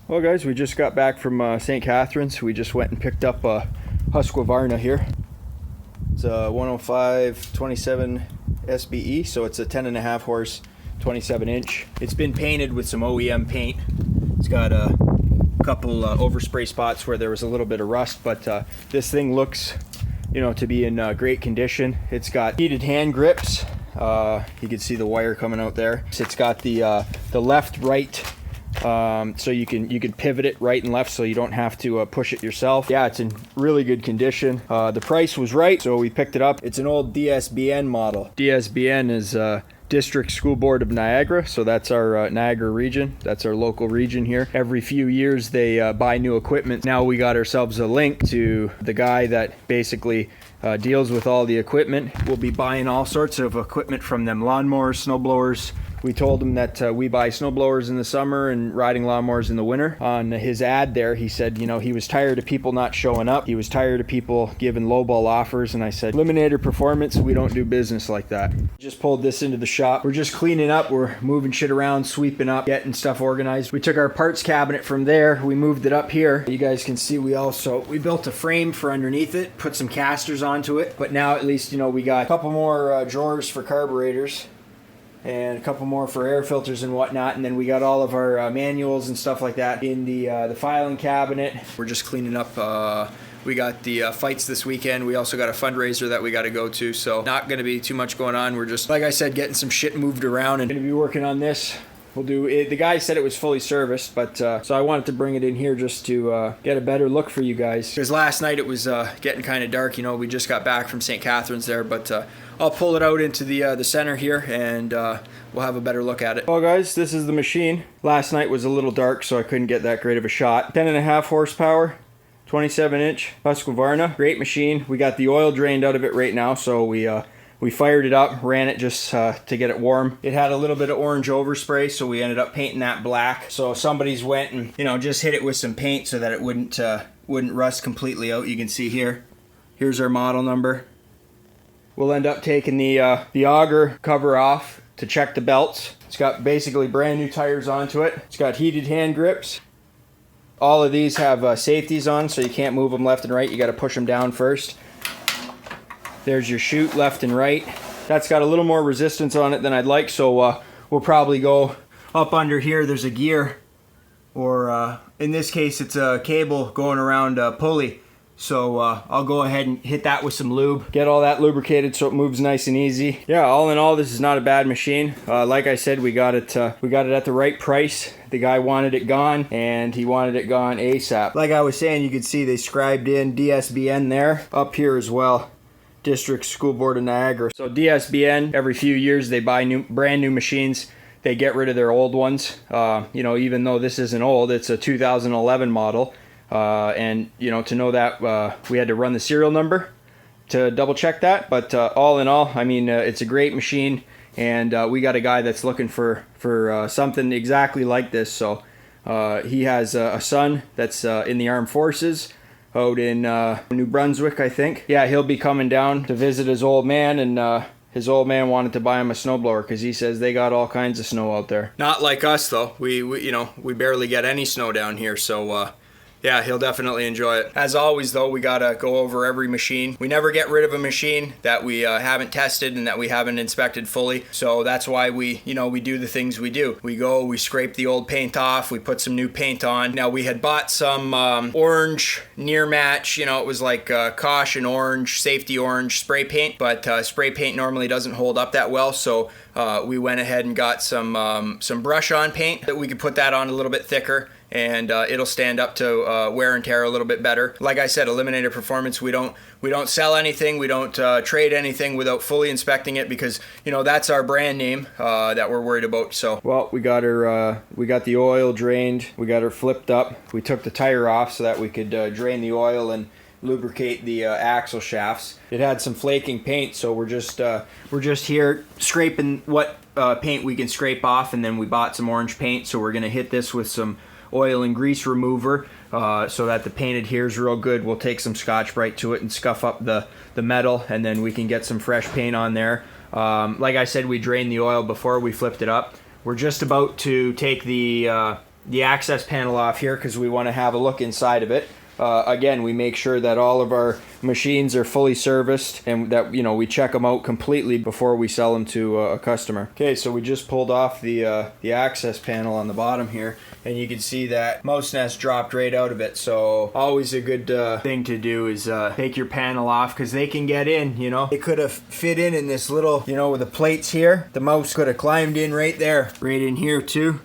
Well guys, we just got back from St. Catharines. We just went and picked up a Husqvarna here. It's a 105/27 SBE, so it's a 10.5 horse, 27 inch. It's been painted with some OEM paint. It's got a couple overspray spots where there was a little bit of rust, but this thing looks, to be in great condition. It's got heated hand grips. You can see the wire coming out there. It's got the left, right. So you can pivot it right and left so you don't have to push it yourself. Yeah, it's in really good condition. The price was right, so we picked it up. It's an old DSBN model. DSBN is District School Board of Niagara, so that's our Niagara region. That's our local region here. Every few years they buy new equipment. Now we got ourselves a link to the guy that basically deals with all the equipment. We'll be buying all sorts of equipment from them: lawnmowers, snowblowers. We told him that we buy snowblowers in the summer and riding lawnmowers in the winter. On his ad there, he said, he was tired of people not showing up. He was tired of people giving lowball offers. And I said, Eliminator Performance, we don't do business like that. Just pulled this into the shop. We're just cleaning up. We're moving shit around, sweeping up, getting stuff organized. We took our parts cabinet from there. We moved it up here. You guys can see we built a frame for underneath it, put some casters onto it. But now at least, we got a couple more drawers for carburetors, and a couple more for air filters and whatnot, and then we got all of our manuals and stuff like that in the filing cabinet. We're just cleaning up. We got the fights this weekend. We also got a fundraiser that we got to go to, so not going to be too much going on. We're just, like I said, getting some shit moved around and going to be working on this. We'll do it. The guy said it was fully serviced, but so I wanted to bring it in here just to get a better look for you guys. Because last night it was getting kind of dark. We just got back from St. Catharines there, but I'll pull it out into the center here, and we'll have a better look at it. Well guys, this is the machine. Last night was a little dark, so I couldn't get that great of a shot. 10.5 horsepower, 27 inch Husqvarna. Great machine. We got the oil drained out of it right now, so we fired it up, ran it just to get it warm. It had a little bit of orange overspray, so we ended up painting that black. So somebody's went and just hit it with some paint so that it wouldn't rust completely out. You can see here. Here's our model number. We'll end up taking the Auger cover off to check the belts. It's got basically brand new tires onto it. It's got heated hand grips. All of these have safeties on, so you can't move them left and right. You got to push them down first. There's your chute left and right. That's got a little more resistance on it than I'd like, so we'll probably go up under here. There's a gear, or in this case it's a cable going around a pulley. So I'll go ahead and hit that with some lube, get all that lubricated so it moves nice and easy. Yeah, all in all, this is not a bad machine. Like I said, we got it at the right price. The guy wanted it gone, and he wanted it gone ASAP. Like I was saying, you can see they scribed in DSBN there, up here as well. District School Board of Niagara. So DSBN, every few years they buy brand new machines. They get rid of their old ones. Even though this isn't old, it's a 2011 model. And to know that, we had to run the serial number to double check that. But all in all, it's a great machine, and we got a guy that's looking for something exactly like this. So he has a son that's in the armed forces out in New Brunswick, I think. Yeah, he'll be coming down to visit his old man, and his old man wanted to buy him a snowblower because he says they got all kinds of snow out there. Not like us though. We barely get any snow down here, so yeah, he'll definitely enjoy it. As always though, we gotta go over every machine. We never get rid of a machine that we haven't tested and that we haven't inspected fully. So that's why we do the things we do. We scrape the old paint off, we put some new paint on. Now we had bought some orange near match, it was like caution orange, safety orange spray paint, but spray paint normally doesn't hold up that well. So we went ahead and got some brush on paint that we could put that on a little bit thicker, and it'll stand up to wear and tear a little bit better. Like I said, Eliminator Performance, we don't sell anything, we don't trade anything without fully inspecting it, because that's our brand name that we're worried about. So well, we got the oil drained, we got her flipped up, we took the tire off so that we could drain the oil and lubricate the axle shafts. It had some flaking paint, so we're just here scraping what paint we can scrape off, and then we bought some orange paint, so we're gonna hit this with some oil and grease remover so that the paint adheres real good. We'll take some Scotch-Brite to it and scuff up the metal, and then we can get some fresh paint on there. Like I said, we drained the oil before we flipped it up. We're just about to take the the access panel off here because we want to have a look inside of it. Again, we make sure that all of our machines are fully serviced and that, you know, we check them out completely before we sell them to a customer. Okay, so we just pulled off the access panel on the bottom here, and you can see that mouse nest dropped right out of it. So always a good thing to do is take your panel off, because they can get in, you know. It could have fit in this little, you know, with the plates here. The mouse could have climbed in right there. Right in here too.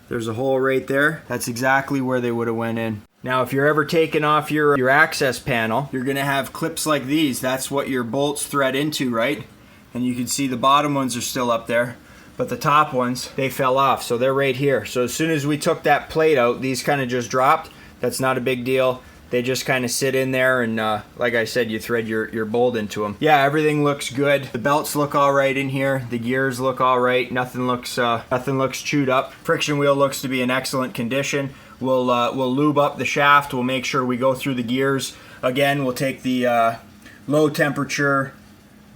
There's a hole right there. That's exactly where they would have went in. Now, if you're ever taking off your access panel, you're gonna have clips like these. That's what your bolts thread into, right? And you can see the bottom ones are still up there, but the top ones, they fell off. So they're right here. So as soon as we took that plate out, these kind of just dropped. That's not a big deal. They just kind of sit in there, and like I said, you thread your bolt into them. Yeah, everything looks good. The belts look all right in here. The gears look all right. Nothing looks chewed up. Friction wheel looks to be in excellent condition. We'll lube up the shaft. We'll make sure we go through the gears. Again, we'll take the low temperature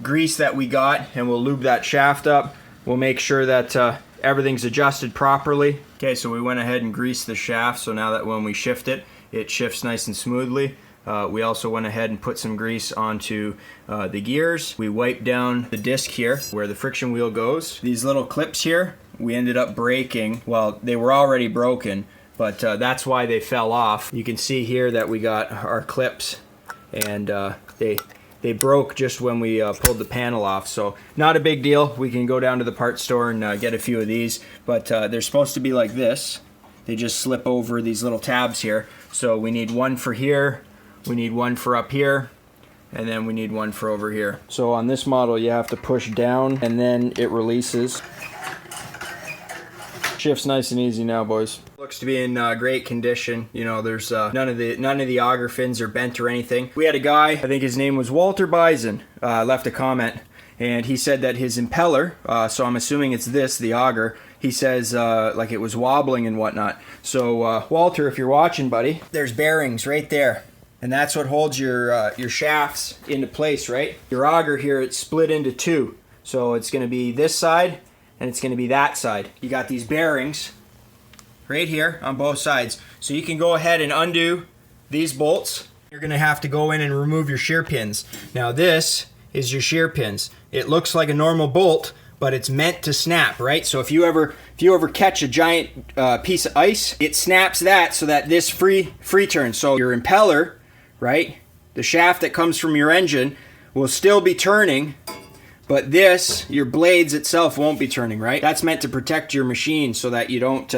grease that we got, and we'll lube that shaft up. We'll make sure that everything's adjusted properly. Okay, so we went ahead and greased the shaft, so now that when we shift it, it shifts nice and smoothly. We also went ahead and put some grease onto the gears. We wiped down the disc here where the friction wheel goes. These little clips here, we ended up breaking. Well, they were already broken, but that's why they fell off. You can see here that we got our clips, and they broke just when we pulled the panel off. So not a big deal. We can go down to the parts store and get a few of these, but they're supposed to be like this. They just slip over these little tabs here. So we need one for here, we need one for up here, and then we need one for over here. So on this model, you have to push down and then it releases. Shifts nice and easy now, boys. Looks to be in great condition. You know, there's none of the auger fins are bent or anything. We had a guy, I think his name was Walter Bison, left a comment, and he said that his impeller, so I'm assuming it's this, the auger, he says like it was wobbling and whatnot. So Walter, if you're watching, buddy, there's bearings right there, and that's what holds your shafts into place, right? Your auger here, it's split into two, so it's going to be this side and it's going to be that side. You got these bearings right here on both sides, so you can go ahead and undo these bolts. You're going to have to go in and remove your shear pins. Now this is your shear pins. It looks like a normal bolt, but it's meant to snap, right? So if you ever catch a giant piece of ice, it snaps that so that this free turns. So your impeller, right, the shaft that comes from your engine will still be turning, but this, your blades itself won't be turning, right? That's meant to protect your machine so that you don't,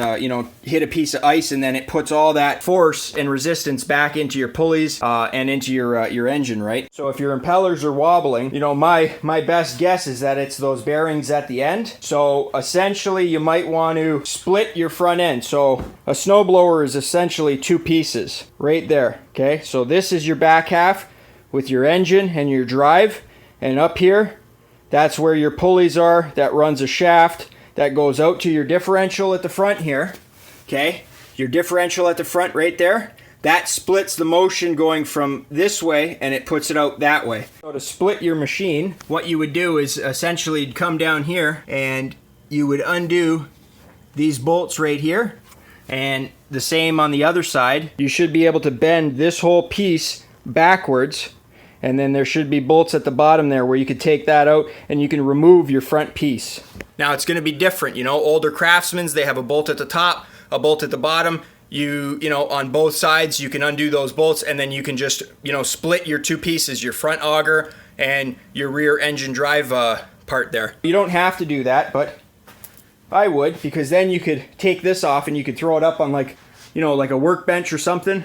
hit a piece of ice and then it puts all that force and resistance back into your pulleys and into your engine, right? So if your impellers are wobbling, you know, my best guess is that it's those bearings at the end. So essentially, you might want to split your front end. So a snowblower is essentially two pieces right there, okay? So this is your back half with your engine and your drive, and up here, that's where your pulleys are. That runs a shaft that goes out to your differential at the front here. Okay, your differential at the front right there, that splits the motion going from this way and it puts it out that way. So to split your machine, what you would do is essentially come down here and you would undo these bolts right here, and the same on the other side. You should be able to bend this whole piece backwards, and then there should be bolts at the bottom there where you could take that out and you can remove your front piece. Now it's going to be different, you know, older Craftsmans, they have a bolt at the top, a bolt at the bottom. You know, on both sides, you can undo those bolts and then you can just, you know, split your two pieces, your front auger and your rear engine drive part there. You don't have to do that, but I would, because then you could take this off and you could throw it up on, like, you know, like a workbench or something,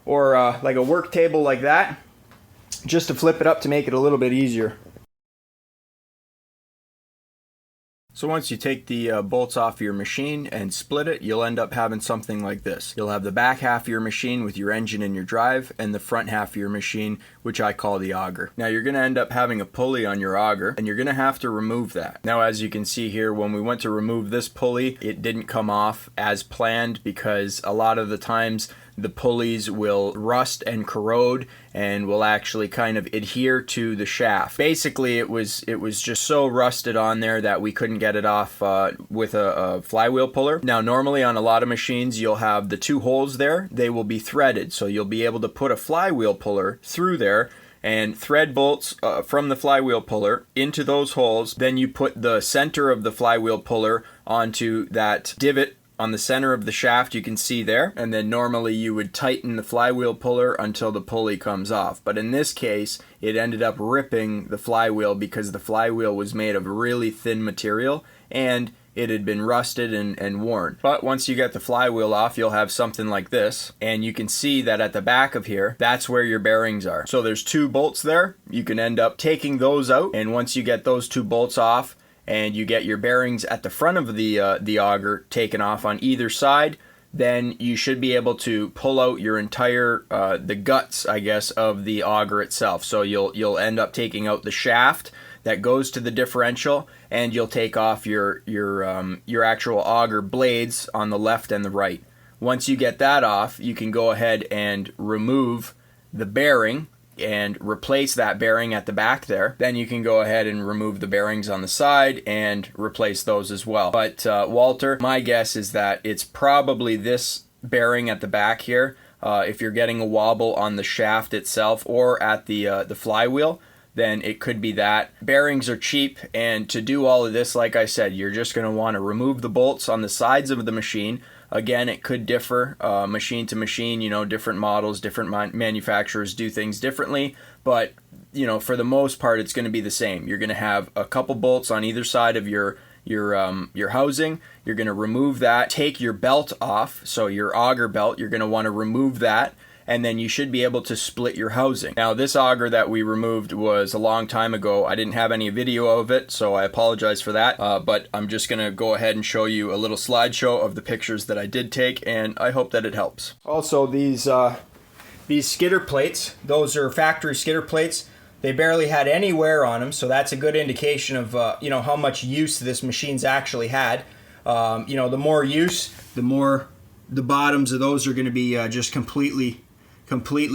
or like a work table like that, just to flip it up to make it a little bit easier. So once you take the bolts off your machine and split it, you'll end up having something like this. You'll have the back half of your machine with your engine and your drive, and the front half of your machine, which I call the auger. Now you're going to end up having a pulley on your auger, and you're going to have to remove that. Now as you can see here, when we went to remove this pulley, it didn't come off as planned, because a lot of the times the pulleys will rust and corrode and will actually kind of adhere to the shaft. Basically, it was just so rusted on there that we couldn't get it off with a flywheel puller. Now, normally on a lot of machines, you'll have the two holes there. They will be threaded, so you'll be able to put a flywheel puller through there and thread bolts from the flywheel puller into those holes. Then you put the center of the flywheel puller onto that divot on the center of the shaft, you can see there, and then normally you would tighten the flywheel puller until the pulley comes off. But in this case, it ended up ripping the flywheel because the flywheel was made of really thin material and it had been rusted and worn. But once you get the flywheel off, you'll have something like this, and you can see that at the back of here, that's where your bearings are. So there's two bolts there. You can end up taking those out, and once you get those two bolts off and you get your bearings at the front of the auger taken off on either side, then you should be able to pull out your entire the guts, I guess, of the auger itself. So you'll end up taking out the shaft that goes to the differential, and you'll take off your actual auger blades on the left and the right. Once you get that off, you can go ahead and remove the bearing and replace that bearing at the back there. Then you can go ahead and remove the bearings on the side and replace those as well. But Walter, my guess is that it's probably this bearing at the back here. If you're getting a wobble on the shaft itself or at the flywheel, then it could be that. Bearings are cheap, and to do all of this, like I said, you're just going to want to remove the bolts on the sides of the machine. Again, it could differ machine to machine, you know, different models, different manufacturers do things differently, but you know, for the most part, it's going to be the same. You're going to have a couple bolts on either side of your housing. You're going to remove that, take your belt off, so your auger belt, you're going to want to remove that, and then you should be able to split your housing. Now, this auger that we removed was a long time ago. I didn't have any video of it, so I apologize for that, but I'm just going to go ahead and show you a little slideshow of the pictures that I did take, and I hope that it helps. Also, these skidder plates, those are factory skidder plates. They barely had any wear on them, so that's a good indication of you know, how much use this machine's actually had. You know, the more use, the more the bottoms of those are going to be just completely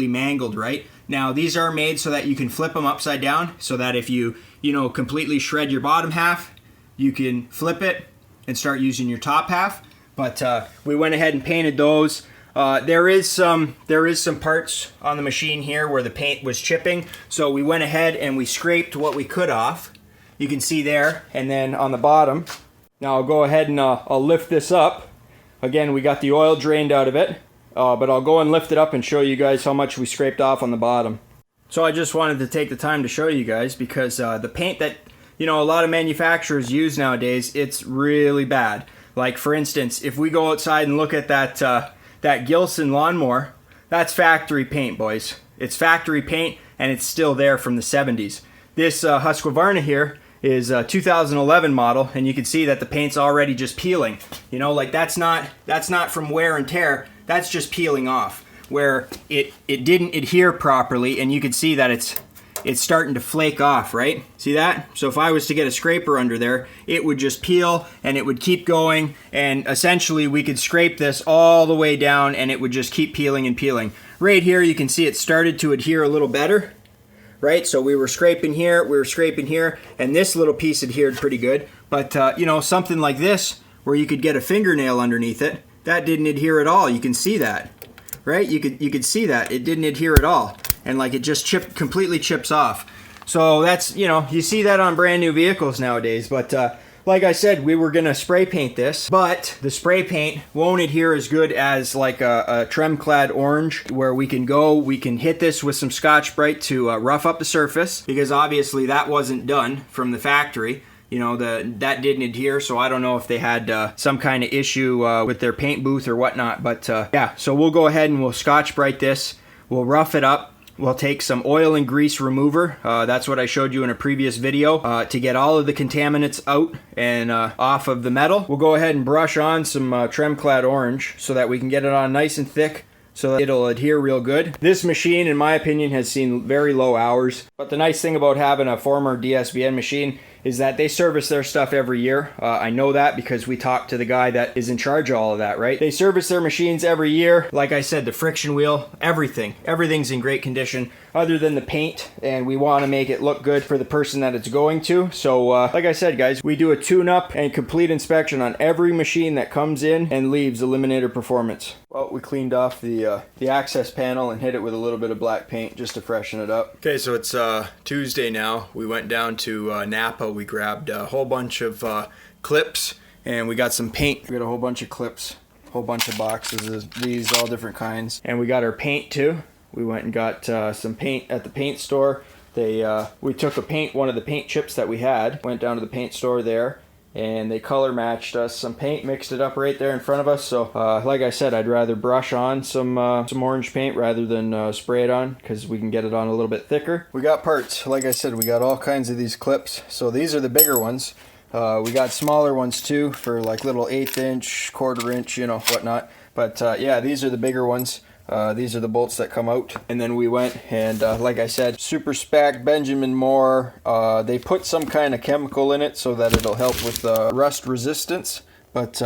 mangled, right? Now, these are made so that you can flip them upside down, so that if you know, completely shred your bottom half, you can flip it and start using your top half. But we went ahead and painted those. There is some parts on the machine here where the paint was chipping, so we went ahead and we scraped what we could off. You can see there, and then on the bottom. Now I'll go ahead and I'll lift this up. Again, we got the oil drained out of it. But I'll go and lift it up and show you guys how much we scraped off on the bottom. So I just wanted to take the time to show you guys, because the paint that, you know, a lot of manufacturers use nowadays, it's really bad. Like, for instance, if we go outside and look at that Gilson lawnmower, that's factory paint, boys. It's factory paint, and it's still there from the 70s. This Husqvarna here is a 2011 model, and you can see that the paint's already just peeling. You know, like that's not from wear and tear. That's just peeling off, where it didn't adhere properly, and you can see that it's starting to flake off, right? See that? So if I was to get a scraper under there, it would just peel and it would keep going, and essentially we could scrape this all the way down and it would just keep peeling and peeling. Right here you can see it started to adhere a little better, right? So we were scraping here, and this little piece adhered pretty good. But you know, something like this, where you could get a fingernail underneath it, that didn't adhere at all. You can see that, right? You could see that it didn't adhere at all, and like it just completely chips off. So that's, you know, you see that on brand new vehicles nowadays. But like I said, we were gonna spray paint this, but the spray paint won't adhere as good as like a Tremclad orange, where we can hit this with some Scotch-Brite to rough up the surface, because obviously that wasn't done from the factory. You know, that didn't adhere, so I don't know if they had some kind of issue with their paint booth or whatnot. But yeah, so we'll go ahead and we'll Scotch-Brite this. We'll rough it up. We'll take some oil and grease remover. That's what I showed you in a previous video to get all of the contaminants out and off of the metal. We'll go ahead and brush on some Tremclad orange so that we can get it on nice and thick, so that it'll adhere real good. This machine, in my opinion, has seen very low hours. But the nice thing about having a former DSBN machine is that they service their stuff every year. I know that because we talked to the guy that is in charge of all of that, right? They service their machines every year. Like I said, the friction wheel, everything's in great condition other than the paint, and we want to make it look good for the person that it's going to. So like I said, guys, we do a tune-up and complete inspection on every machine that comes in and leaves Eliminator Performance. Well, we cleaned off the access panel and hit it with a little bit of black paint just to freshen it up. Okay, so it's Tuesday now. We went down to Napa. We grabbed a whole bunch of clips, and we got some paint. We got a whole bunch of clips, a whole bunch of boxes of these, all different kinds. And we got our paint too. We went and got some paint at the paint store. We took one of the paint chips that we had, went down to the paint store there, and they color matched us some paint, mixed it up right there in front of us. So like I said, I'd rather brush on some orange paint rather than spray it on, because we can get it on a little bit thicker. We got parts. Like I said, we got all kinds of these clips. So these are the bigger ones. We got smaller ones too for like little 1/8 inch, 1/4 inch, you know, whatnot. But yeah, these are the bigger ones. These are the bolts that come out. And then we went and like I said, super spec Benjamin Moore. They put some kind of chemical in it so that it'll help with rust resistance. But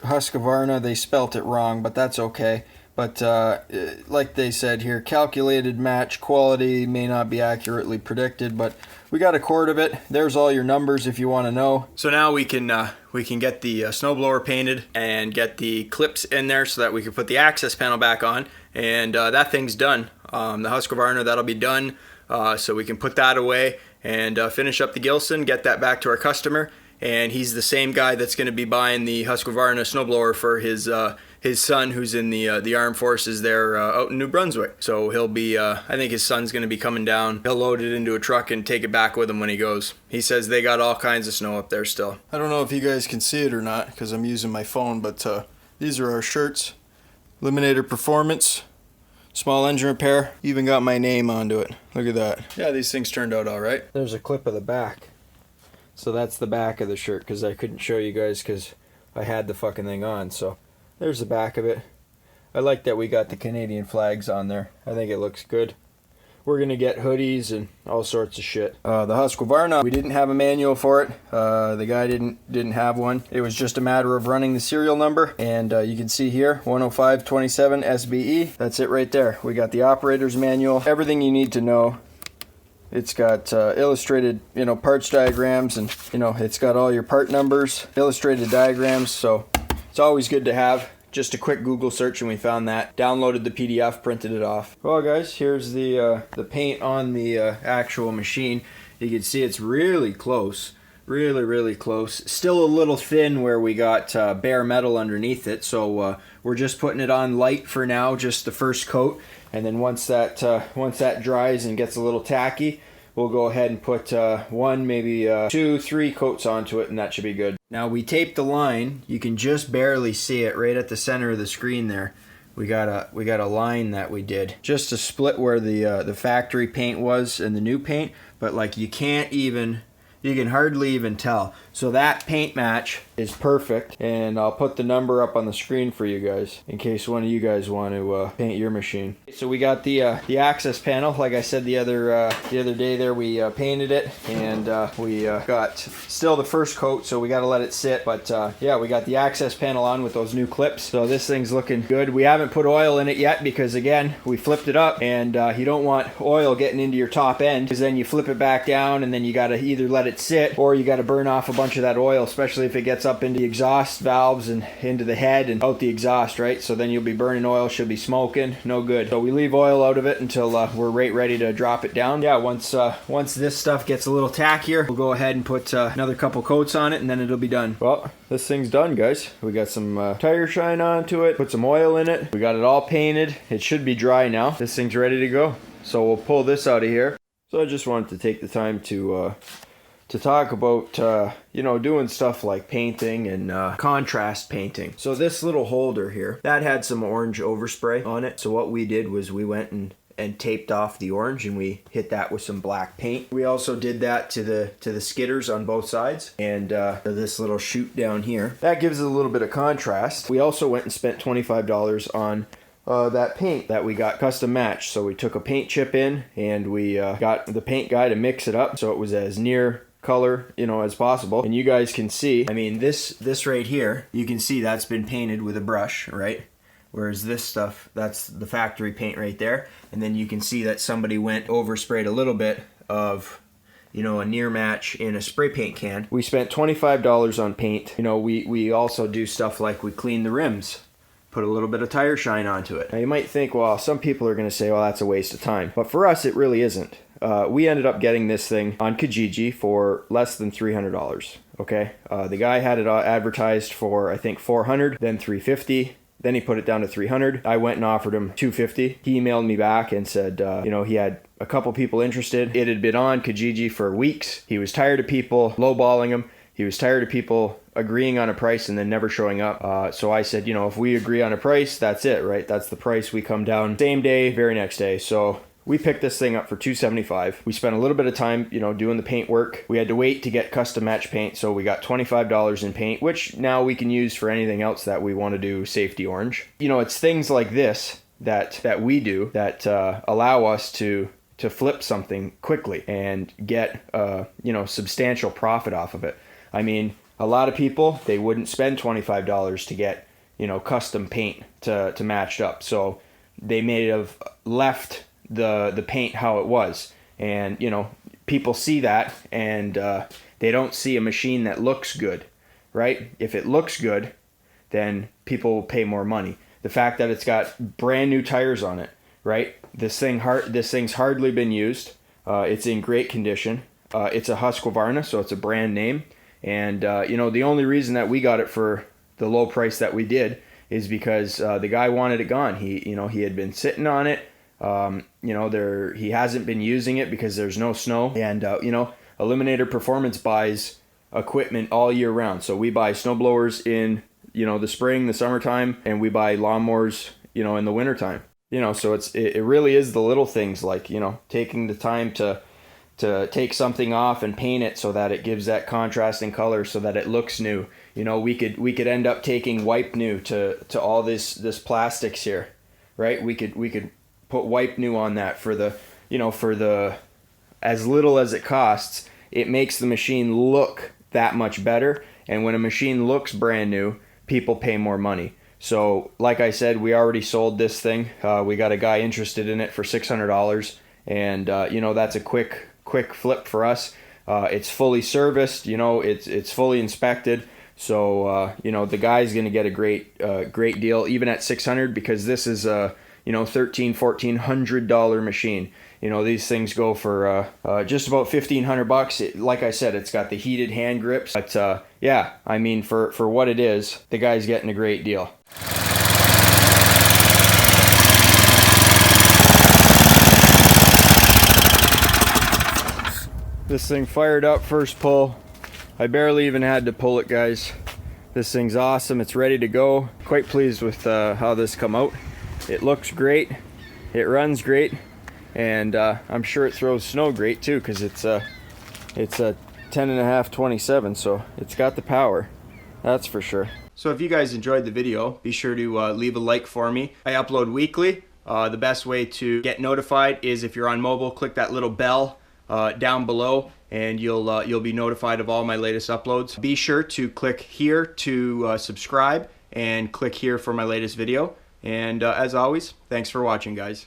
Husqvarna, they spelt it wrong, but that's okay. But like they said here, calculated match quality may not be accurately predicted, but we got a quart of it. There's all your numbers if you want to know. So now we can get the snowblower painted and get the clips in there so that we can put the access panel back on, and that thing's done. The Husqvarna, that'll be done, so we can put that away and finish up the Gilson, get that back to our customer. And he's the same guy that's going to be buying the Husqvarna snowblower for his son, who's in the armed forces there out in New Brunswick. So he'll be, I think his son's going to be coming down. He'll load it into a truck and take it back with him when he goes. He says they got all kinds of snow up there still. I don't know if you guys can see it or not because I'm using my phone, but these are our shirts. Eliminator Performance, small engine repair. Even got my name onto it. Look at that. Yeah, these things turned out all right. There's a clip of the back. So that's the back of the shirt, because I couldn't show you guys because I had the fucking thing on. So there's the back of it. I like that we got the Canadian flags on there. I think it looks good. We're going to get hoodies and all sorts of shit. The Husqvarna, we didn't have a manual for it. The guy didn't have one. It was just a matter of running the serial number. And you can see here, 10527 SBE. That's it right there. We got the operator's manual. Everything you need to know. It's got illustrated, parts diagrams, and, it's got all your part numbers, illustrated diagrams, so it's always good to have. Just a quick Google search and we found that. Downloaded the PDF, printed it off. Well guys, here's the paint on the actual machine. You can see it's really close. Really close. Still a little thin where we got bare metal underneath it, so we're just putting it on light for now, just the first coat. And then once that dries and gets a little tacky, we'll go ahead and put one, maybe 2, 3 coats onto it, and that should be good. Now we taped the line. You can just barely see it right at the center of the screen there. We got a line that we did just to split where the factory paint was and the new paint, but like you can hardly even tell. So that paint match is perfect, and I'll put the number up on the screen for you guys in case one of you guys want to paint your machine. So we got the access panel. Like I said the other day there, we painted it, and we got still the first coat, so we got to let it sit. But yeah, we got the access panel on with those new clips, so this thing's looking good. We haven't put oil in it yet because again, we flipped it up, and you don't want oil getting into your top end, because then you flip it back down, and then you got to either let it sit or you got to burn off a bunch of that oil, especially if it gets up into the exhaust valves and into the head and out the exhaust, right? So then you'll be burning oil, should be smoking, no good. So we leave oil out of it until we're ready to drop it down. Yeah, once this stuff gets a little tackier, we'll go ahead and put another couple coats on it, and then it'll be done. Well, this thing's done, guys. We got some tire shine onto it, put some oil in it. We got it all painted. It should be dry now. This thing's ready to go. So we'll pull this out of here. So I just wanted to take the time to talk about, doing stuff like painting and contrast painting. So this little holder here, that had some orange overspray on it. So what we did was we went and taped off the orange, and we hit that with some black paint. We also did that to the skidders on both sides, and this little chute down here. That gives it a little bit of contrast. We also went and spent $25 on that paint that we got custom matched. So we took a paint chip in, and we got the paint guy to mix it up so it was as near color, you know, as possible. And you guys can see, I mean, this right here, you can see that's been painted with a brush, right? Whereas this stuff, that's the factory paint right there. And then you can see that somebody went oversprayed a little bit of, you know, a near match in a spray paint can. We spent $25 on paint. You know, we also do stuff like we clean the rims, put a little bit of tire shine onto it. Now you might think, well, some people are gonna say, well, that's a waste of time. But for us, it really isn't. We ended up getting this thing on Kijiji for less than $300, okay? The guy had it advertised for, I think, $400, then $350. Then he put it down to $300. I went and offered him $250. He emailed me back and said, you know, he had a couple people interested. It had been on Kijiji for weeks. He was tired of people lowballing him. He was tired of people agreeing on a price and then never showing up. So I said, you know, if we agree on a price, that's it, right? That's the price. We come down same day, very next day. So we picked this thing up for $275. We spent a little bit of time, you know, doing the paint work. We had to wait to get custom match paint, so we got $25 in paint, which now we can use for anything else that we want to do safety orange. You know, it's things like this that we do that allow us to flip something quickly and get you know, substantial profit off of it. I mean, a lot of people, they wouldn't spend $25 to get, you know, custom paint to match up. So they may have left the paint how it was, and you know, people see that and they don't see a machine that looks good, right? If it looks good, then people will pay more money. The fact that it's got brand new tires on it, right? This thing's hardly been used. It's in great condition. It's a Husqvarna, so it's a brand name. And you know, the only reason that we got it for the low price that we did is because the guy wanted it gone. He had been sitting on it. You know, he hasn't been using it because there's no snow. And you know, Eliminator Performance buys equipment all year round. So we buy snowblowers in, you know, the spring, the summertime, and we buy lawnmowers, you know, in the wintertime. You know, so it really is the little things, like, you know, taking the time to take something off and paint it so that it gives that contrasting color so that it looks new. You know, we could end up taking wipe new to all this plastics here, right? We could put wipe new on that for the, you know, for the, as little as it costs. It makes the machine look that much better. And when a machine looks brand new, people pay more money. So like I said, we already sold this thing. We got a guy interested in it for $600, and you know, that's a quick flip for us. It's fully serviced, you know, it's fully inspected. So you know, the guy's gonna get a great deal even at $600, because this is a, you know, $1,400 machine. You know, these things go for just about $1,500. Like I said, it's got the heated hand grips. But yeah, I mean, for what it is, the guy's getting a great deal. This thing fired up first pull. I barely even had to pull it, guys. This thing's awesome. It's ready to go. Quite pleased with how this come out. It looks great. It runs great. And I'm sure it throws snow great too, because it's a 10.5 27, so it's got the power, that's for sure. So if you guys enjoyed the video, be sure to leave a like for me. I upload weekly. The best way to get notified is if you're on mobile, click that little bell down below, and you'll be notified of all my latest uploads. Be sure to click here to subscribe, and click here for my latest video. And as always, thanks for watching, guys.